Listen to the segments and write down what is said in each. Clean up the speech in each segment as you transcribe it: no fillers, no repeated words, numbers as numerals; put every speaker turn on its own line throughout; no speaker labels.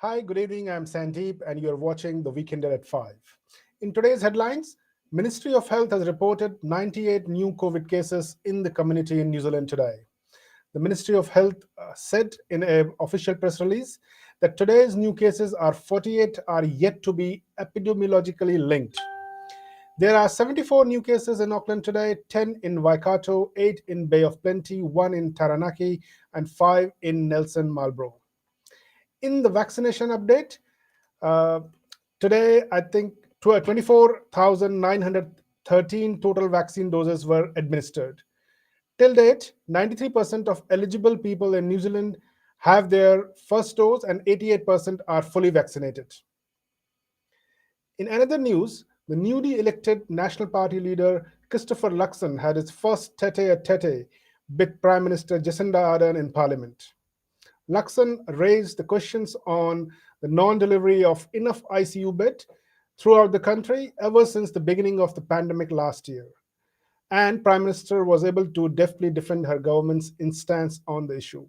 Hi, good evening. I'm Sandeep, and you're watching The Weekender at 5. In today's headlines, Ministry of Health has reported 98 new COVID cases in the community in New Zealand today. The Ministry of Health said in an official press release that today's new cases are 48 are yet to be epidemiologically linked. There are 74 new cases in Auckland today, 10 in Waikato, 8 in Bay of Plenty, 1 in Taranaki, and 5 in Nelson Marlborough. In the vaccination update, uh, today I think 24,913 total vaccine doses were administered. Till date, 93% of eligible people in New Zealand have their first dose and 88% are fully vaccinated. In another news, the newly elected National Party leader Christopher Luxon had his first tete-a-tete with Prime Minister Jacinda Ardern in Parliament. Luxon raised the questions on the non-delivery of enough ICU bed throughout the country ever since the beginning of the pandemic last year. And Prime Minister was able to deftly defend her government's stance on the issue.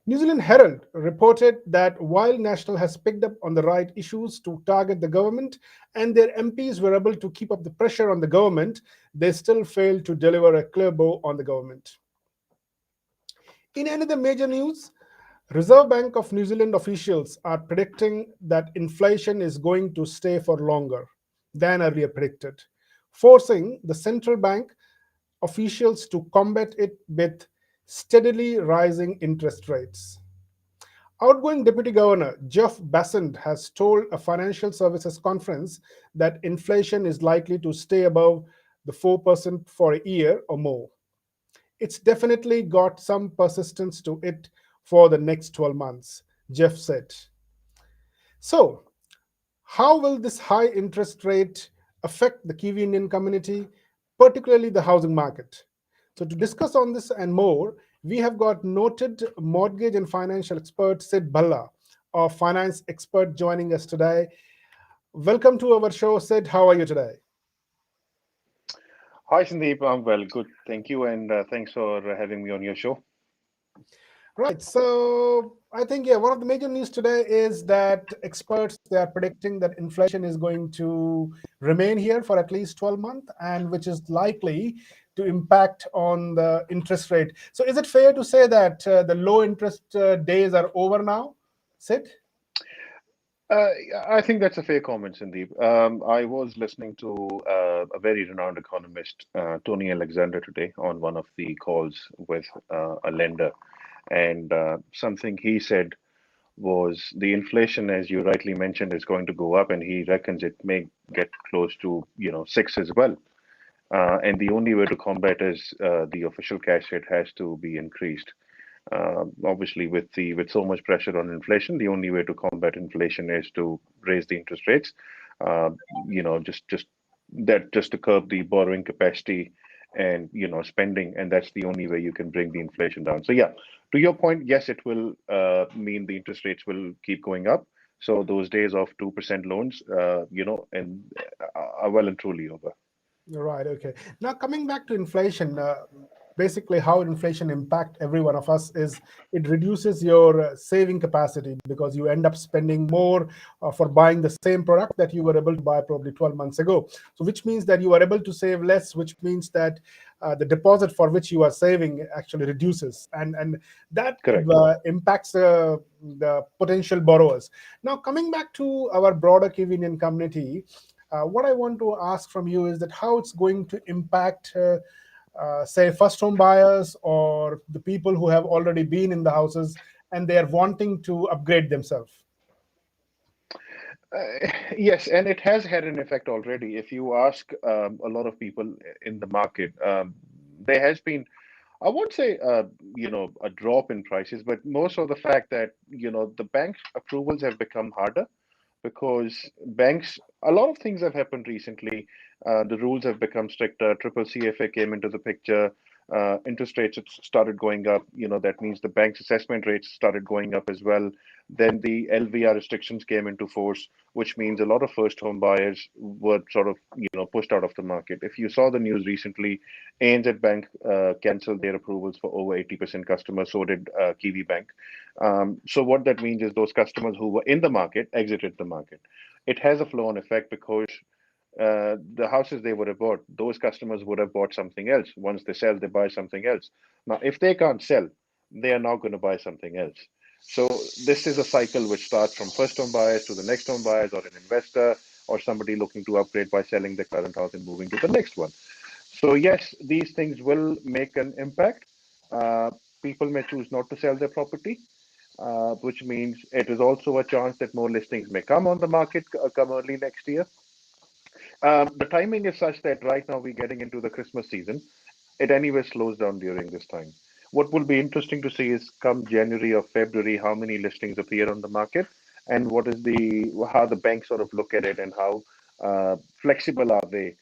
New Zealand Herald reported that while National has picked up on the right issues to target the government and their MPs were able to keep up the pressure on the government, they still failed to deliver a clear blow on the government. In another major news, Reserve Bank of New Zealand officials are predicting that inflation is going to stay for longer than earlier predicted, forcing the central bank officials to combat it with steadily rising interest rates. Outgoing Deputy Governor Jeff Bassett has told a financial services conference that inflation is likely to stay above the 4% for a year or more. It's definitely got some persistence to it for the next 12 months, Jeff said. So, how will this high interest rate affect the Kiwi Indian community, particularly the housing market? So, to discuss on this and more, we have got noted mortgage and financial expert Sid Bhalla, a finance expert, joining us today. Welcome to our show, Sid. How are you today?
Hi, Sandeep. I'm well, good. Thank you, and thanks for having me on your show.
Right. So I think one of the major news today is that experts they are predicting that inflation is going to remain here for at least 12 months, and which is likely to impact on the interest rate. So is it fair to say that the low interest days are over now, Sid?
Uh, I think that's a fair comment, Sandeep. I was listening to a very renowned economist, Tony Alexander, today on one of the calls with a lender, and something he said was the inflation, as you rightly mentioned, is going to go up, and he reckons it may get close to 6 as well. And the only way to combat is the official cash rate has to be increased. Obviously, with so much pressure on inflation, the only way to combat inflation is to raise the interest rates. Uh, just to curb the borrowing capacity and spending, and that's the only way you can bring the inflation down. So yeah, to your point, yes, it will mean the interest rates will keep going up. So those days of 2% loans, and are well and truly over.
Right. Okay. Now coming back to inflation, basically how inflation impact every one of us is it reduces your saving capacity because you end up spending more for buying the same product that you were able to buy probably 12 months ago. So which means that you are able to save less, which means that the deposit for which you are saving actually reduces, and that
Correct.
impacts the potential borrowers. Now coming back to our broader Kiwi Indian community, what I want to ask from you is that how it's going to impact, say, first home buyers or the people who have already been in the houses and they are wanting to upgrade themselves.
Yes, and it has had an effect already. If you ask a lot of people in the market, there has been, I won't say, a drop in prices, but most of the fact that, the bank approvals have become harder because banks, a lot of things have happened recently. The rules have become stricter. Triple CFA came into the picture. interest rates started going up. That means the bank's assessment rates started going up as well. Then the LVR restrictions came into force, which means a lot of first home buyers were sort of, pushed out of the market. If you saw the news recently, ANZ Bank cancelled their approvals for over 80% customers, so did Kiwi Bank. So what that means is those customers who were in the market exited the market. It has a flow-on effect because the houses they would have bought, those customers would have bought something else. Once they sell, they buy something else. Now, if they can't sell, they are now going to buy something else. So this is a cycle which starts from first home buyers to the next home buyers, or an investor, or somebody looking to upgrade by selling their current house and moving to the next one. So yes, these things will make an impact. Uh, People may choose not to sell their property, which means it is also a chance that more listings may come on the market come early next year. The timing is such that right now we're getting into the Christmas season. It anyway slows down during this time. What will be interesting to see is come January or February, how many listings appear on the market, and what is how the banks sort of look at it, and how flexible are they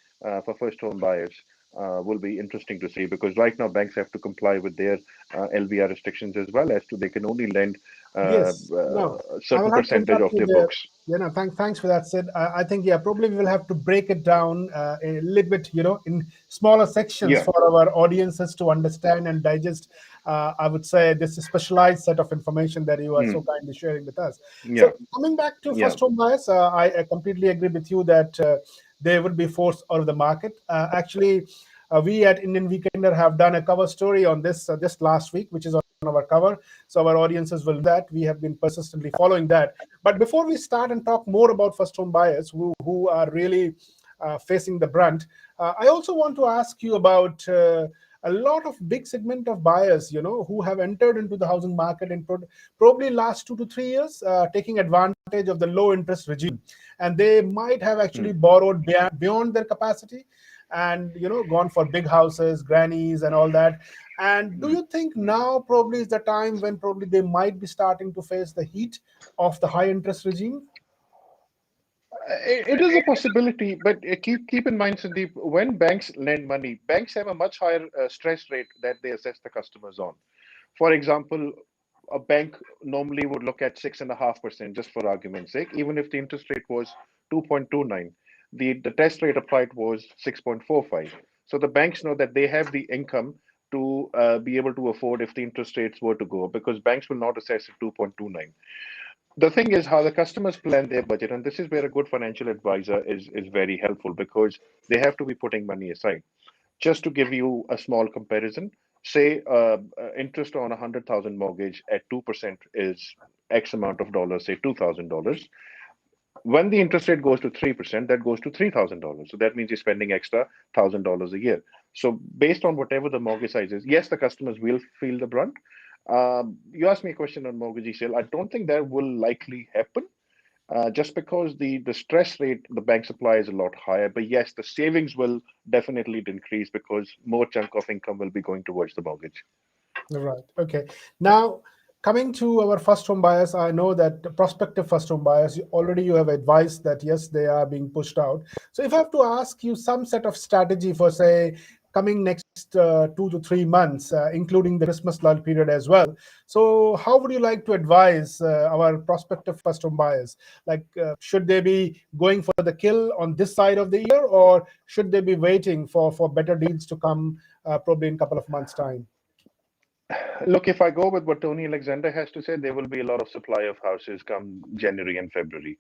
for first home buyers. Will be interesting to see, because right now banks have to comply with their LVR restrictions as well, as to they can only lend
Yes. No,
a
I
certain
will have to
percentage
interrupt
of
you
their
there.
books.
Thanks for that, Sid. I think, yeah, probably we will have to break it down a little bit, in smaller sections
Yeah,
for our audiences to understand and digest. I would say this is specialized set of information that you are so
mm,
kindly sharing with us.
yeah,
So coming back to
yeah.
first home buyers, I completely agree with you that they would be forced out of the market. Actually, we at Indian Weekender have done a cover story on this just last week, which is on our cover. So our audiences will know that. We have been persistently following that. But before we start and talk more about first home buyers who are really facing the brunt, I also want to ask you about a lot of big segment of buyers, who have entered into the housing market in probably last 2 to 3 years, taking advantage of the low interest regime, and they might have actually
Mm.
borrowed beyond their capacity, and gone for big houses, grannies, and all that. And do
Mm.
you think now probably is the time when probably they might be starting to face the heat of the high interest regime?
It is a possibility, but keep in mind, Sandeep, when banks lend money, banks have a much higher stress rate that they assess the customers on. For example, a bank normally would look at 6.5%, just for argument's sake, even if the interest rate was 2.29. The test rate applied was 6.45. So the banks know that they have the income to be able to afford if the interest rates were to go up, because banks will not assess at 2.29. The thing is how the customers plan their budget, and this is where a good financial advisor is very helpful, because they have to be putting money aside. Just to give you a small comparison, say interest on 100,000 mortgage at 2% is X amount of dollars, say $2,000. When the interest rate goes to 3%, that goes to $3,000. So that means you're spending extra $1,000 a year. So based on whatever the mortgage size is, yes, the customers will feel the brunt. You asked me a question on mortgage sale. I don't think that will likely happen, just because the stress rate the banks apply is a lot higher. But yes, the savings will definitely increase, because more chunk of income will be going towards the mortgage.
Right. Okay. Now, coming to our first home buyers, I know that the prospective first home buyers, already you have advised that yes, they are being pushed out. So if I have to ask you some set of strategy for, say, coming next 2 to 3 months, including the Christmas lull period as well. So how would you like to advise our prospective first home buyers? Like, should they be going for the kill on this side of the year, or should they be waiting for better deals to come probably in a couple of months' time?
Look, if I go with what Tony Alexander has to say, there will be a lot of supply of houses come January and February.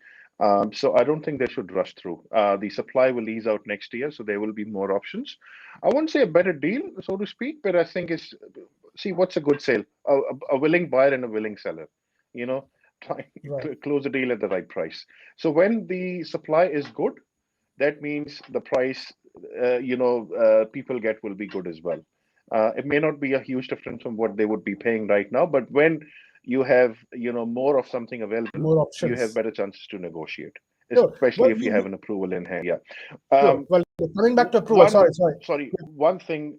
So I don't think they should rush through. The supply will ease out next year, so there will be more options. I won't say a better deal, so to speak, but I think it's, see, what's a good sale? A willing buyer and a willing seller. You know, try
Right.
close the deal at the right price. So when the supply is good, that means the price, people get will be good as well. It may not be a huge difference from what they would be paying right now, but when you have, more of something available,
More
you have
options.
better chances to negotiate,
Sure.
especially
Well,
if you have an approval in hand. Yeah.
sure.
Um,
Well, coming back to approval.
one,
Sorry.
sorry, one thing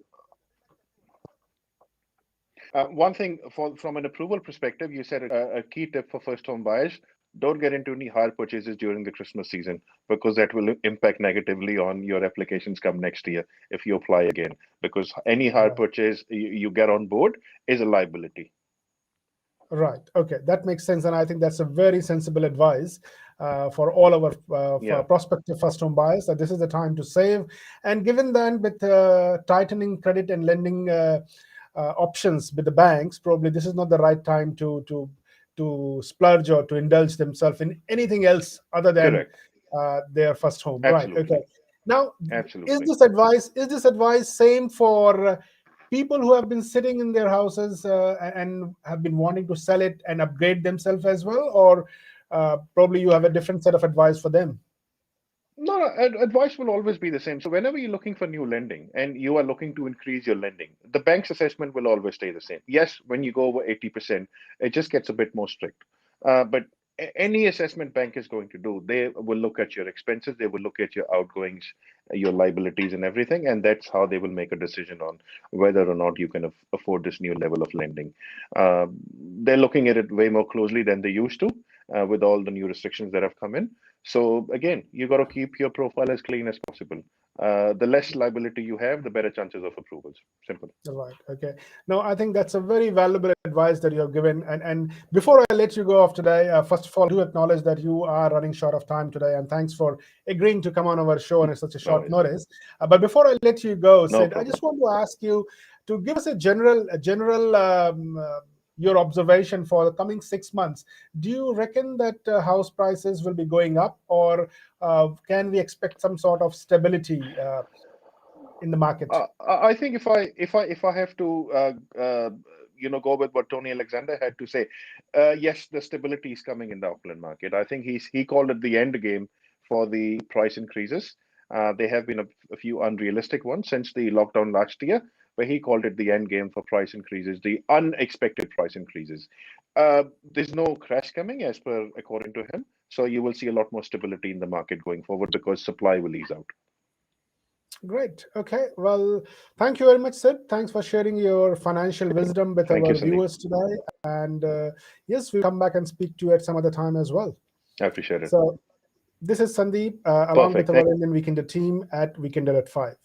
from an approval perspective, you said a key tip for first home buyers: don't get into any hire purchases during the Christmas season, because that will impact negatively on your applications come next year if you apply again. Because any hire
Right.
purchase you get on board is a liability.
Right. Okay, that makes sense, and I think that's a very sensible advice for all our for
Yeah,
prospective first home buyers, that this is the time to save. And given that with tightening credit and lending options with the banks, probably this is not the right time to splurge or to indulge themselves in anything else other than
correct.
their first home. Right. Okay.
Absolutely.
Now,
Absolutely.
is this advice same for people who have been sitting in their houses and have been wanting to sell it and upgrade themselves as well, or probably you have a different set of advice for them?
No, no, advice will always be the same. So whenever you're looking for new lending and you are looking to increase your lending, the bank's assessment will always stay the same. Yes, when you go over 80%, it just gets a bit more strict. But any assessment bank is going to do, they will look at your expenses, they will look at your outgoings, your liabilities, and everything, and that's how they will make a decision on whether or not you can afford this new level of lending. They're looking at it way more closely than they used to, with all the new restrictions that have come in. So again, you got to keep your profile as clean as possible. The less liability you have, the better chances of approvals. Simple.
Right. Okay. No, I think that's a very valuable advice that you have given. And before I let you go off today, first of all, do acknowledge that you are running short of time today, and thanks for agreeing to come on our show on such a
No
short
worries.
notice. But before I let you go,
No
Sid, I just
problem.
want to ask you to give us a general your observation for the coming 6 months. Do you reckon that house prices will be going up, or can we expect some sort of stability in the market?
I think if I have to go with what Tony Alexander had to say, yes, the stability is coming in the Auckland market. I think he called it the end game for the price increases. There have been a few unrealistic ones since the lockdown last year, but he called it the end game for price increases, the unexpected price increases. There's no crash coming, as per according to him. So you will see a lot more stability in the market going forward because supply will ease out.
Great. Okay. Well, thank you very much, Sid. Thanks for sharing your financial wisdom with
Thank you,
our
Sandeep.
viewers today. And yes, we'll come back and speak to you at some other time as well.
I appreciate it.
So, this is Sandeep, along with
Perfect.
our Indian Weekender team at Weekender at 5.